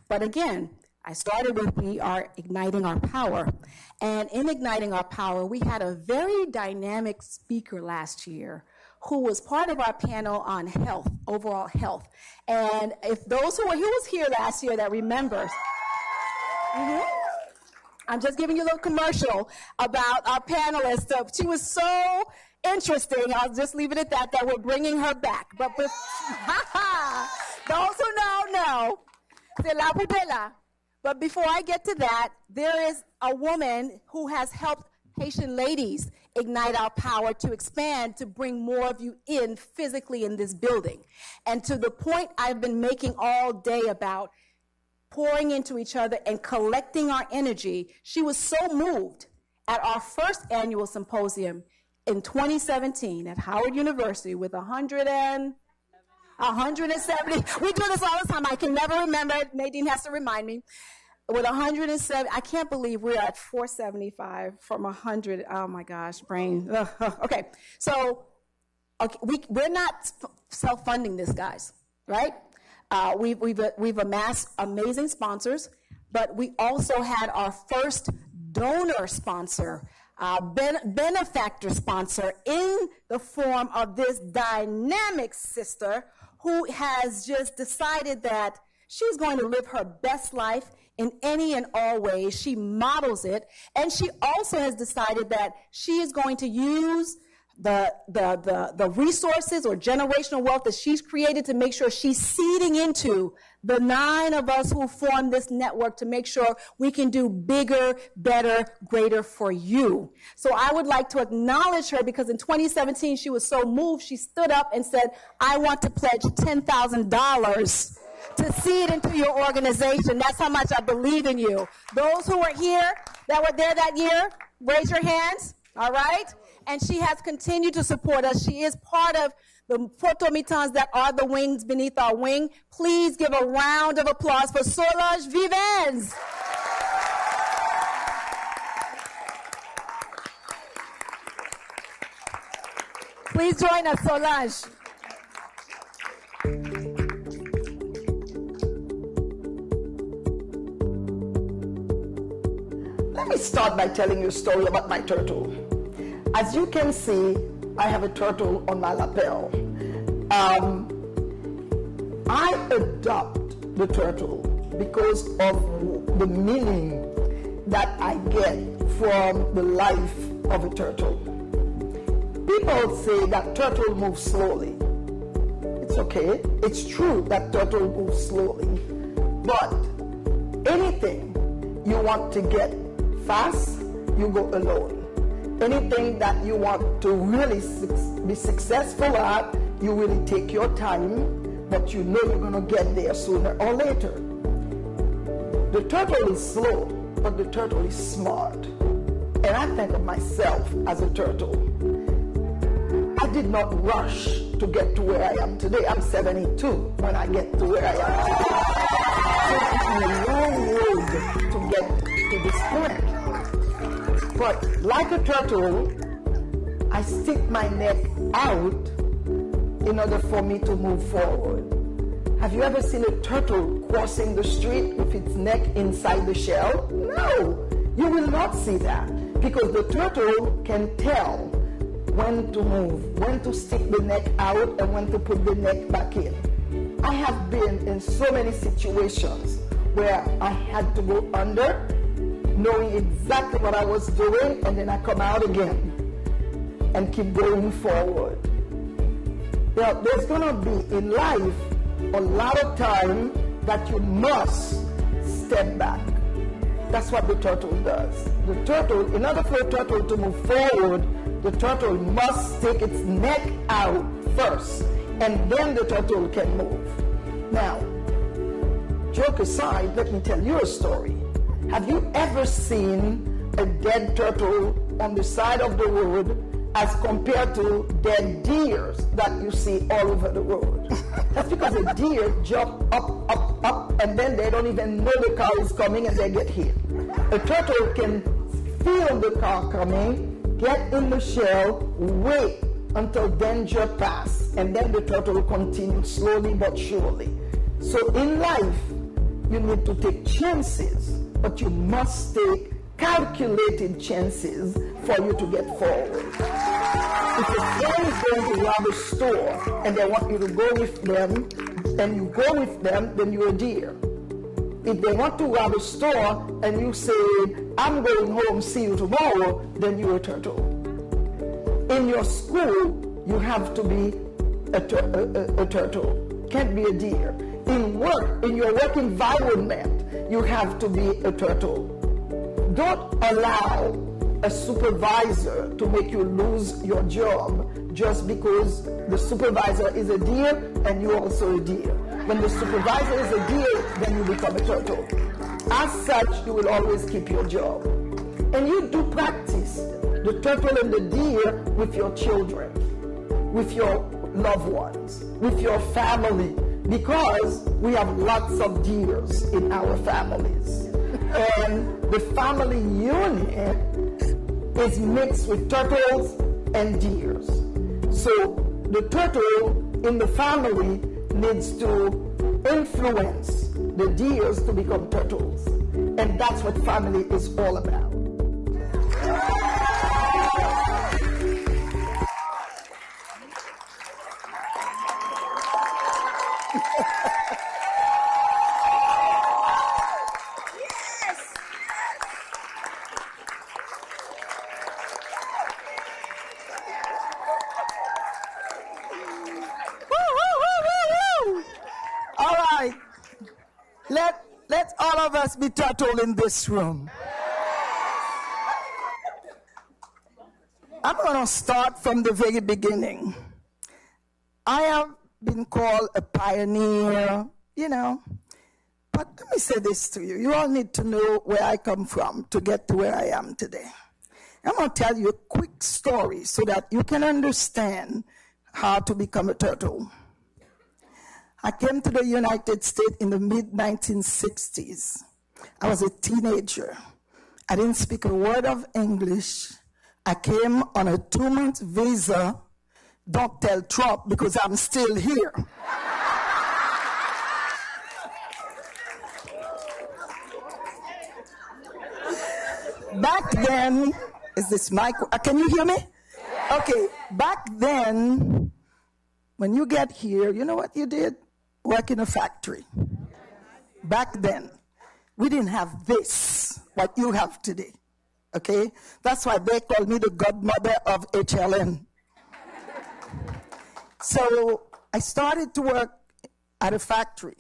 But again, I started with we are igniting our power. And in igniting our power, we had a very dynamic speaker last year who was part of our panel on health, overall health. And if those who was here last year that remembers, I'm just giving you a little commercial about our panelist. She was so interesting. I'll just leave it at that we're bringing her back. But those who know, c'est la poubelle. But before I get to that, there is a woman who has helped Haitian ladies ignite our power to expand, to bring more of you in physically in this building. And to the point I've been making all day about pouring into each other and collecting our energy, she was so moved at our first annual symposium in 2017 at Howard University with 170. We do this all the time. I can never remember. Nadine has to remind me. With 107, I can't believe we're at 475 from 100. Oh my gosh, brain. Okay, so we're not self-funding this, guys, right? We've amassed amazing sponsors, but we also had our first donor sponsor, benefactor sponsor in the form of this dynamic sister who has just decided that she's going to live her best life in any and all ways. She models it, and she also has decided that she is going to use the resources or generational wealth that she's created to make sure she's seeding into the 9 of us who form this network to make sure we can do bigger, better, greater for you. So I would like to acknowledge her because in 2017 she was so moved, she stood up and said, I want to pledge $10,000 to seed into your organization. That's how much I believe in you. Those who are here, that were there that year, raise your hands, all right? And she has continued to support us. She is part of the Photomitans that are the wings beneath our wing. Please give a round of applause for Solanges Vivens. Please join us, Solange. Let me start by telling you a story about my turtle. As you can see, I have a turtle on my lapel. I adopt the turtle because of the meaning that I get from the life of a turtle. People say that turtle moves slowly. It's okay. It's true that turtle moves slowly. But anything you want to get fast, you go alone. Anything that you want to really be successful at, you really take your time, but you know you're going to get there sooner or later. The turtle is slow, but the turtle is smart. And I think of myself as a turtle. I did not rush to get to where I am today. I'm 72 when I get to where I am today. So it's a long road to get to this point. But like a turtle, I stick my neck out in order for me to move forward. Have you ever seen a turtle crossing the street with its neck inside the shell? No, you will not see that because the turtle can tell when to move, when to stick the neck out and when to put the neck back in. I have been in so many situations where I had to go under, knowing exactly what I was doing, and then I come out again and keep going forward. Now, there's going to be in life a lot of time that you must step back. That's what the turtle does. The turtle, in order for a turtle to move forward, the turtle must stick its neck out first, and then the turtle can move. Now, joke aside, let me tell you a story. Have you ever seen a dead turtle on the side of the road as compared to dead deers that you see all over the road? That's because a deer jump up, and then they don't even know the car is coming and they get hit. A turtle can feel the car coming, get in the shell, wait until danger passes, and then the turtle continues slowly but surely. So in life, you need to take chances, but you must take calculated chances for you to get forward. If a friend is going to rob a store and they want you to go with them, and you go with them, then you're a deer. If they want to rob a store and you say, I'm going home, see you tomorrow, then you're a turtle. In your school, you have to be a turtle. Can't be a deer. In work, in your work environment, you have to be a turtle. Don't allow a supervisor to make you lose your job just because the supervisor is a deer and you're also a deer. When the supervisor is a deer, then you become a turtle. As such, you will always keep your job. And you do practice the turtle and the deer with your children, with your loved ones, with your family, because we have lots of deers in our families. And the family unit is mixed with turtles and deers. So the turtle in the family needs to influence the deers to become turtles. And that's what family is all about. Let all of us be turtle in this room. I'm going to start from the very beginning. I have been called a pioneer, but let me say this to you. You all need to know where I come from to get to where I am today. I'm going to tell you a quick story so that you can understand how to become a turtle. I came to the United States in the mid-1960s. I was a teenager. I didn't speak a word of English. I came on a 2-month visa. Don't tell Trump because I'm still here. Back then, is this mic? Can you hear me? Okay, back then, when you get here, you know what you did? Work in a factory. Back then, we didn't have this, what you have today, okay? That's why they call me the godmother of HLN. So I started to work at a factory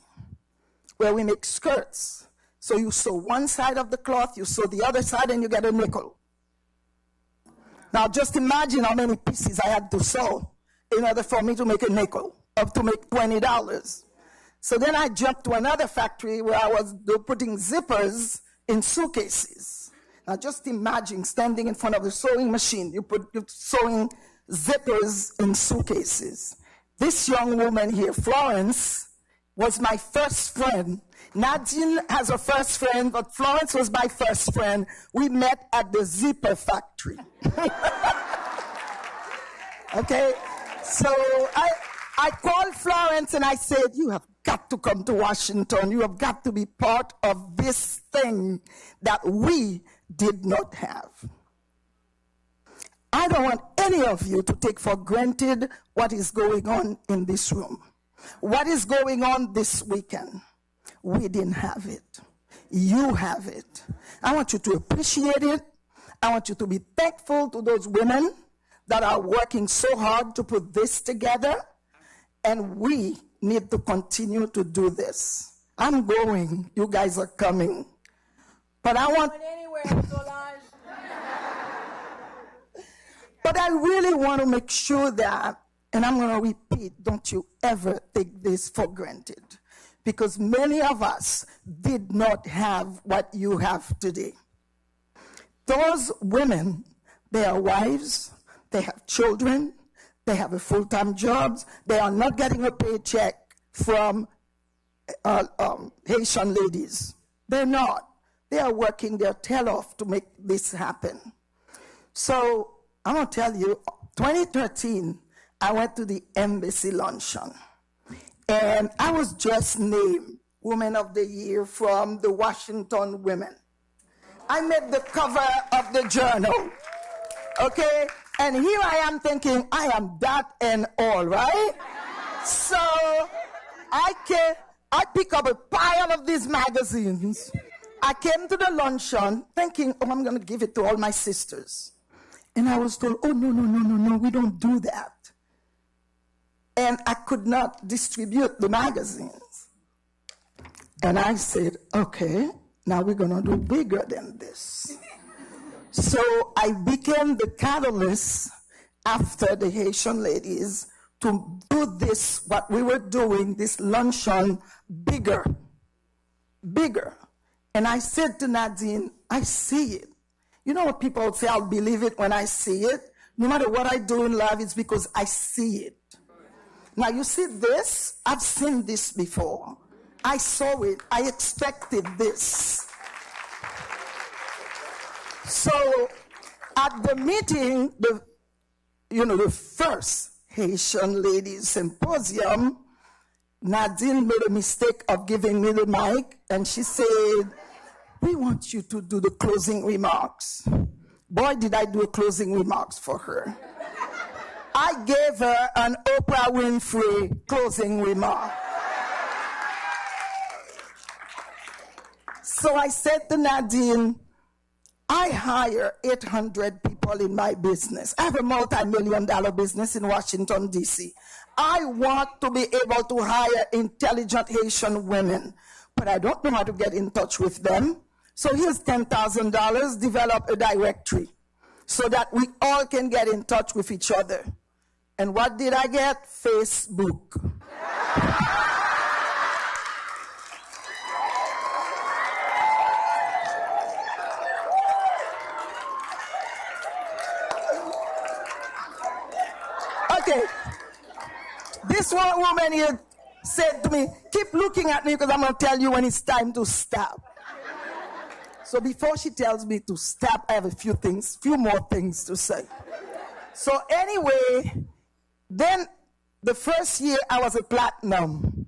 where we make skirts. So you sew one side of the cloth, you sew the other side, and you get a nickel. Now just imagine how many pieces I had to sew in order for me to make a nickel, up to make $20. So then I jumped to another factory where I was putting zippers in suitcases. Now just imagine standing in front of the sewing machine. You're sewing zippers in suitcases. This young woman here, Florence, was my first friend. Nadine has a first friend, but Florence was my first friend. We met at the zipper factory. Okay? So I called Florence and I said, you have got to come to Washington. You have got to be part of this thing that we did not have. I don't want any of you to take for granted what is going on in this room. What is going on this weekend? We didn't have it. You have it. I want you to appreciate it. I want you to be thankful to those women that are working so hard to put this together. And we need to continue to do this. I'm going. You guys are coming. But I want... But I really want to make sure that, and I'm going to repeat, don't you ever take this for granted. Because many of us did not have what you have today. Those women, they are wives, they have children, they have a full-time jobs, they are not getting a paycheck from Haitian ladies. They're not. They are working their tail off to make this happen. So I'm going to tell you, 2013, I went to the embassy luncheon. And I was just named Woman of the Year from the Washington Women. I made the cover of the journal, okay? And here I am thinking, I am that and all, right? So I pick up a pile of these magazines. I came to the luncheon thinking, oh, I'm going to give it to all my sisters. And I was told, oh, no, we don't do that. And I could not distribute the magazines. And I said, okay, now we're going to do bigger than this. So I became the catalyst after the Haitian ladies to do this, what we were doing, this luncheon, bigger. And I said to Nadine, I see it. You know what people say, I'll believe it when I see it? No matter what I do in life, it's because I see it. Now you see this? I've seen this before. I saw it. I expected this. So at the meeting, the first Haitian Ladies Symposium, Nadine made a mistake of giving me the mic, and she said, we want you to do the closing remarks. Boy, did I do a closing remarks for her. I gave her an Oprah Winfrey closing remark. So I said to Nadine, I hire 800 people in my business. I have a multi-million-dollar business in Washington, D.C. I want to be able to hire intelligent Haitian women, but I don't know how to get in touch with them. So here's $10,000, develop a directory so that we all can get in touch with each other. And what did I get? Facebook. Okay, this one woman here said to me, keep looking at me because I'm going to tell you when it's time to stop. So before she tells me to stop, I have a few more things to say. So anyway, then the first year I was a platinum.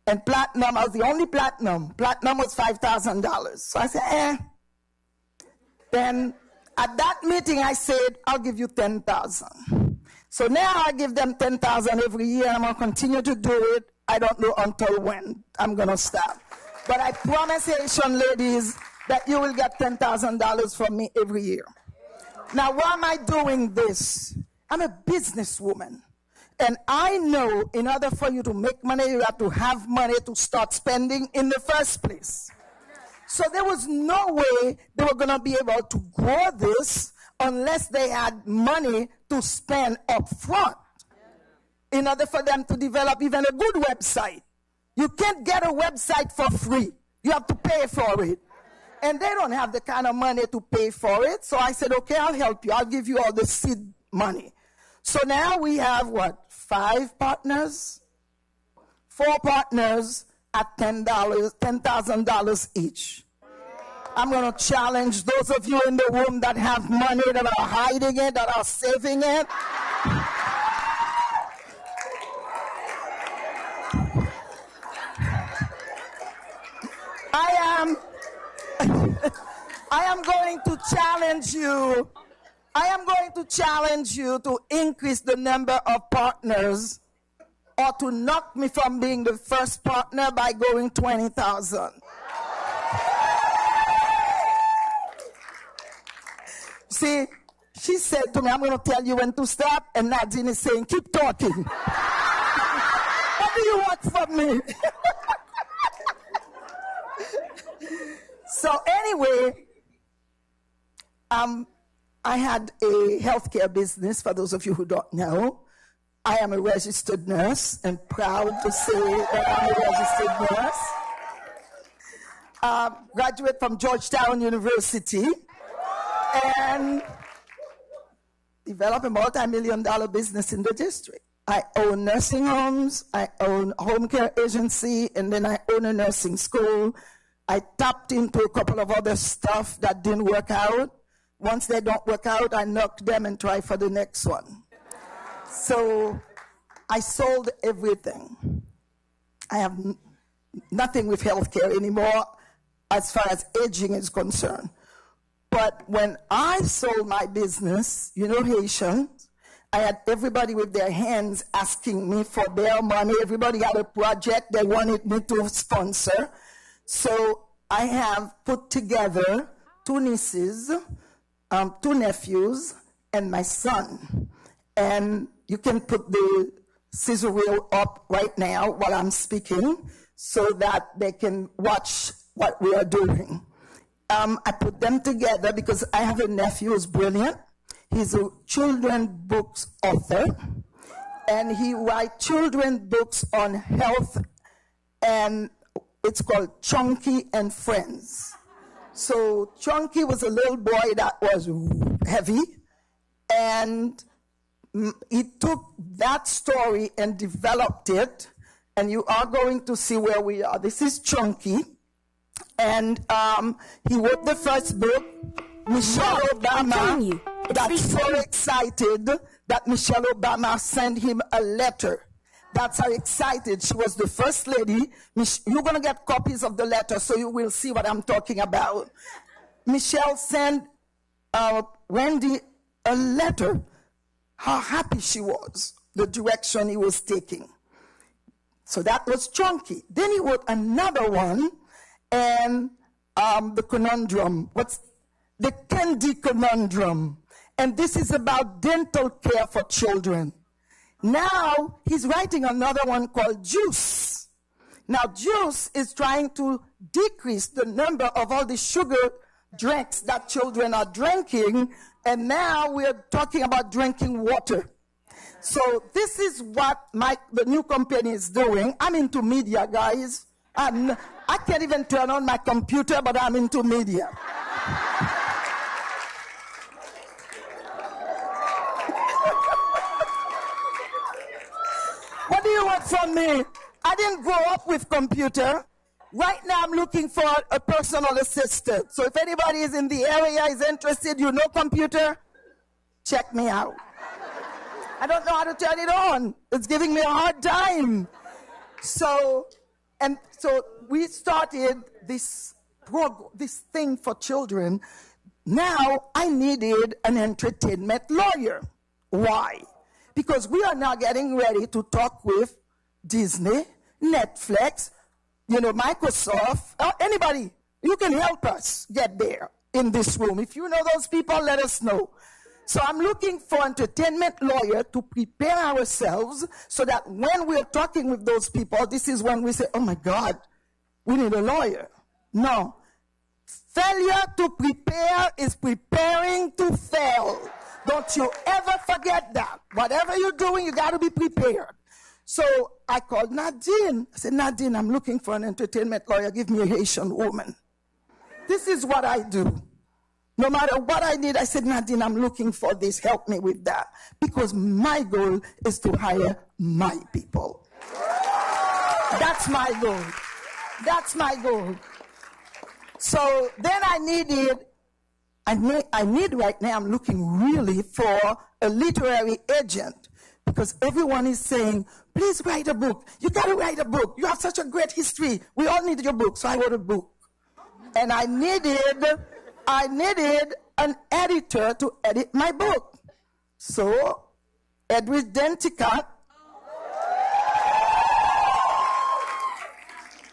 And platinum, I was the only platinum. Platinum was $5,000. So I said, Then at that meeting I said, I'll give you 10,000. So now I give them 10,000 every year. I'm going to continue to do it. I don't know until when I'm going to stop. But I promise Haitian ladies that you will get $10,000 from me every year. Now, why am I doing this? I'm a businesswoman. And I know in order for you to make money, you have to have money to start spending in the first place. So there was no way they were going to be able to grow this unless they had money to spend up front in order for them to develop even a good website. You can't get a website for free. You have to pay for it. And they don't have the kind of money to pay for it. So I said, okay, I'll help you. I'll give you all the seed money. So now we have, what, 5 partners? 4 partners at $10,000 each. I'm going to challenge those of you in the room that have money, that are hiding it, that are saving it. I am going to challenge you. I am going to challenge you to increase the number of partners or to knock me from being the first partner by going 20,000. See, she said to me, I'm going to tell you when to stop, and Nadine is saying, keep talking. What do you want from me? So anyway, I had a healthcare business, for those of you who don't know. I am a registered nurse, and proud to say that I'm a registered nurse. Graduate from Georgetown University, and developed a multi-million-dollar business in the district. I own nursing homes, I own a home care agency, and then I own a nursing school. I tapped into a couple of other stuff that didn't work out. Once they don't work out, I knock them and try for the next one. So I sold everything. I have nothing with healthcare anymore as far as aging is concerned. But when I sold my business, Haitian, I had everybody with their hands asking me for their money. Everybody had a project they wanted me to sponsor. So I have put together 2 nieces, 2 nephews, and my son. And you can put the scissor reel up right now while I'm speaking so that they can watch what we are doing. I put them together because I have a nephew who's brilliant. He's a children's books author, and he writes children's books on health, and it's called Chunky and Friends. So Chunky was a little boy that was heavy, and he took that story and developed it, and you are going to see where we are. This is Chunky, and he wrote the first book, Michelle Obama. That's so excited that Michelle Obama sent him a letter. That's how excited she was, the first lady. You're going to get copies of the letter so you will see what I'm talking about. Michelle sent Wendy a letter, how happy she was, the direction he was taking. So that was Chunky. Then he wrote another one, and the conundrum, what's the candy conundrum. And this is about dental care for children. Now, he's writing another one called Juice. Now, Juice is trying to decrease the number of all the sugar drinks that children are drinking, and now we're talking about drinking water. So this is what the new company is doing. I'm into media, guys. I can't even turn on my computer, but I'm into media. What do you want from me? I didn't grow up with computer. Right now I'm looking for a personal assistant. So if anybody is in the area, is interested, you know computer, check me out. I don't know how to turn it on. It's giving me a hard time. So we started this thing for children. Now I needed an entertainment lawyer. Why? Because we are now getting ready to talk with Disney, Netflix, Microsoft, anybody. You can help us get there in this room. If you know those people, let us know. So I'm looking for entertainment lawyer to prepare ourselves so that when we're talking with those people, this is when we say, oh my God, we need a lawyer. No. Failure to prepare is preparing to fail. Don't you ever forget that. Whatever you're doing, you got to be prepared. So I called Nadine. I said, Nadine, I'm looking for an entertainment lawyer. Give me a Haitian woman. This is what I do. No matter what I need, I said, Nadine, I'm looking for this. Help me with that. Because my goal is to hire my people. That's my goal. That's my goal. So then I need right now, I'm looking really for a literary agent, because everyone is saying, please write a book. You got to write a book. You have such a great history. We all need your book. So I wrote a book. And I needed an editor to edit my book. So Edwidge Dentica,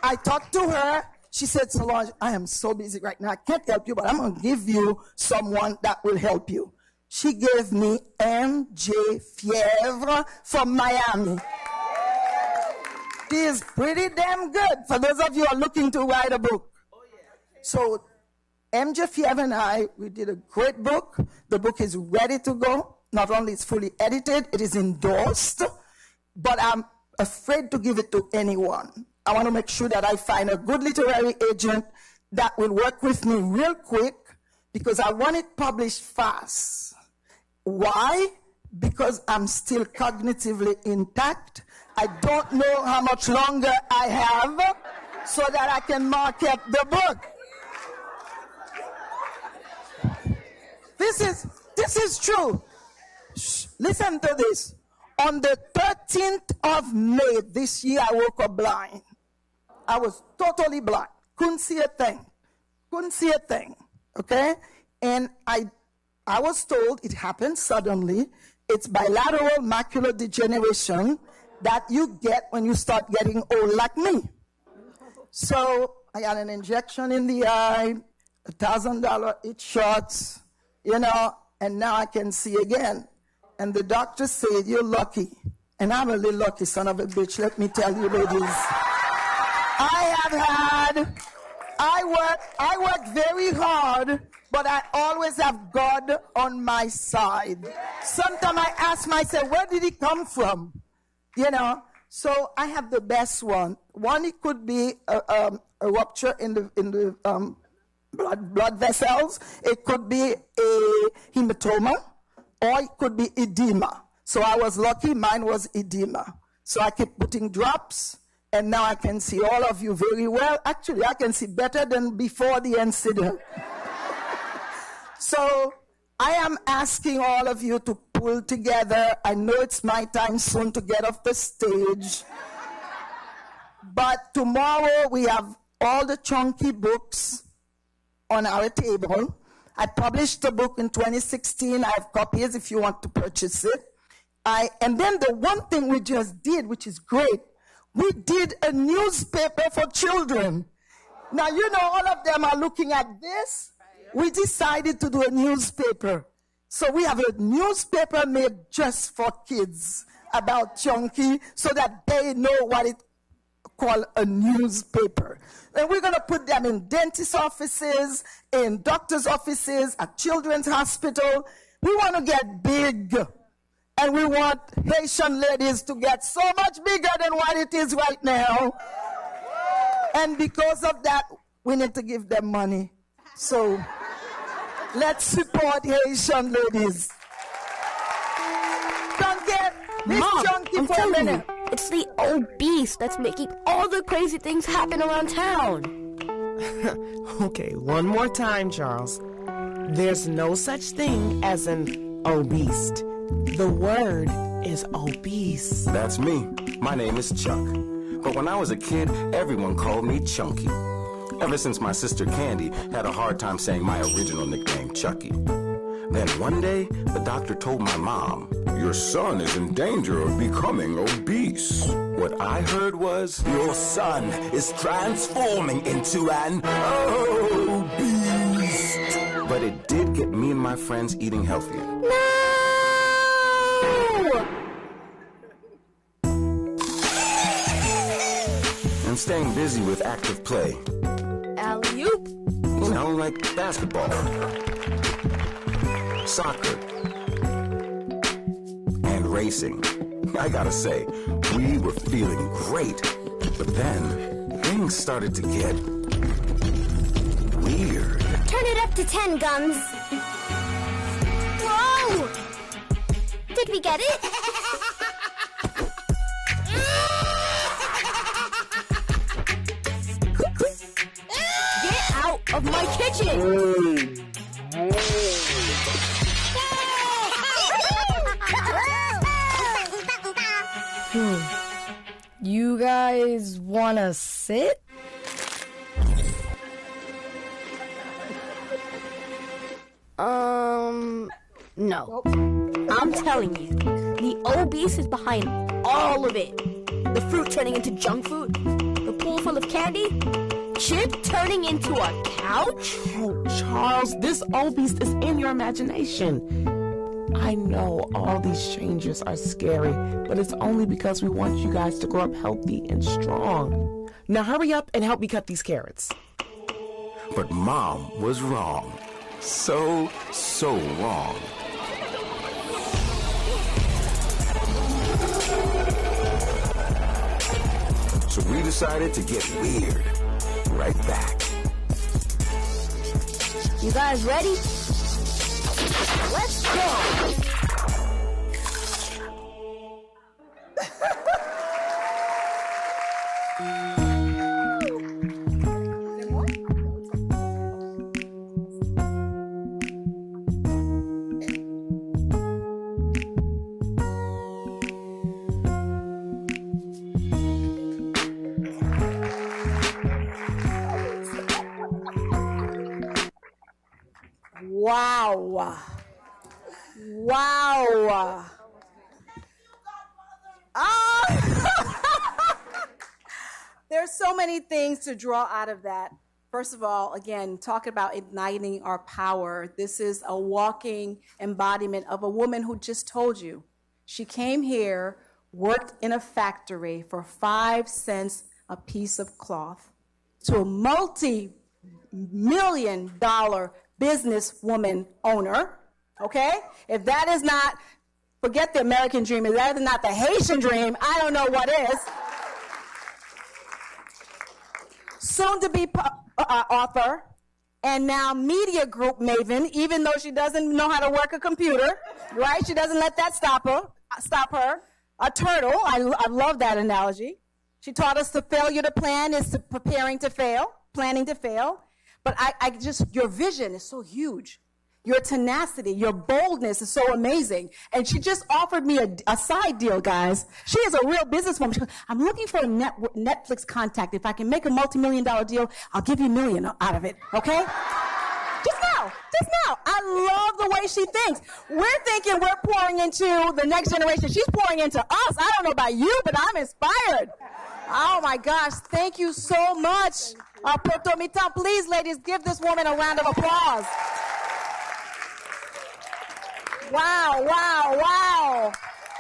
I talked to her. She said, Solange, I am so busy right now. I can't help you, but I'm going to give you someone that will help you. She gave me M.J. Fievre from Miami. She is pretty damn good for those of you who are looking to write a book. So M.J. Fievre and I, we did a great book. The book is ready to go. Not only is it fully edited, it is endorsed, but I'm afraid to give it to anyone. I want to make sure that I find a good literary agent that will work with me real quick, because I want it published fast. Why? Because I'm still cognitively intact. I don't know how much longer I have so that I can market the book. This is true. Shh, listen to this. On the 13th of May this year, I woke up blind. I was totally black. Couldn't see a thing. Couldn't see a thing. Okay? And I was told it happened suddenly. It's bilateral macular degeneration that you get when you start getting old like me. So I got an injection in the eye, $1,000 each shots, and now I can see again. And the doctor said, you're lucky. And I'm a little lucky, son of a bitch, let me tell you, ladies. I work very hard, but I always have God on my side. Sometimes I ask myself, where did he come from? So I have the best one. One, it could be a rupture in the blood vessels. It could be a hematoma, or it could be edema. So I was lucky, mine was edema. So I keep putting drops, and now I can see all of you very well. Actually, I can see better than before the incident. So I am asking all of you to pull together. I know it's my time soon to get off the stage. But tomorrow we have all the chunky books on our table. I published the book in 2016. I have copies if you want to purchase it. And then the one thing we just did, which is great, we did a newspaper for children. Now, all of them are looking at this. We decided to do a newspaper. So we have a newspaper made just for kids about chunky so that they know what it called a newspaper. And we're going to put them in dentist offices, in doctor's offices, at children's hospital. We want to get big. And we want Haitian ladies to get so much bigger than what it is right now. And because of that, we need to give them money. So let's support Haitian ladies. Don't get this chunky for a minute. It's the obese that's making all the crazy things happen around town. Okay, one more time, Charles. There's no such thing as an obese. The word is obese. That's me. My name is Chuck. But when I was a kid, everyone called me Chunky. Ever since my sister Candy had a hard time saying my original nickname, Chucky. Then one day, the doctor told my mom, "Your son is in danger of becoming obese." What I heard was, "Your son is transforming into an obese." But it did get me and my friends eating healthier. And staying busy with active play. Alley-oop. Like basketball, soccer, and racing. I gotta say, we were feeling great. But then, things started to get weird. Turn it up to 10, Guns. Whoa! Did we get it? Of my kitchen! You guys wanna sit? No. I'm telling you, the obese is behind all of it. The fruit turning into junk food, the pool full of candy, Chip turning into a couch? Oh, Charles, this obese is in your imagination. I know all these changes are scary, but it's only because we want you guys to grow up healthy and strong. Now hurry up and help me cut these carrots. But Mom was wrong. So wrong. So we decided to get weird. Right back. You guys ready? Let's go! Wow. Wow. There's so many things to draw out of that. First of all, again, talk about igniting our power. This is a walking embodiment of a woman who just told you. She came here, worked in a factory for 5 cents a piece of cloth, to a multi-million-dollar businesswoman owner, okay? If that is not, forget the American dream, if that is not the Haitian dream, I don't know what is. Soon to be author, and now media group maven, even though she doesn't know how to work a computer, right? She doesn't let that stop her. A turtle, I love that analogy. She taught us the failure to plan is preparing to fail, planning to fail. But I just, your vision is so huge. Your tenacity, your boldness is so amazing. And she just offered me a side deal, guys. She is a real businesswoman. She goes, I'm looking for a Netflix contact. If I can make a multi-million-dollar deal, I'll give you $1 million out of it, okay? Just now. I love the way she thinks. We're thinking we're pouring into the next generation. She's pouring into us. I don't know about you, but I'm inspired. Oh my gosh, thank you so much. Please, ladies, give this woman a round of applause. Wow.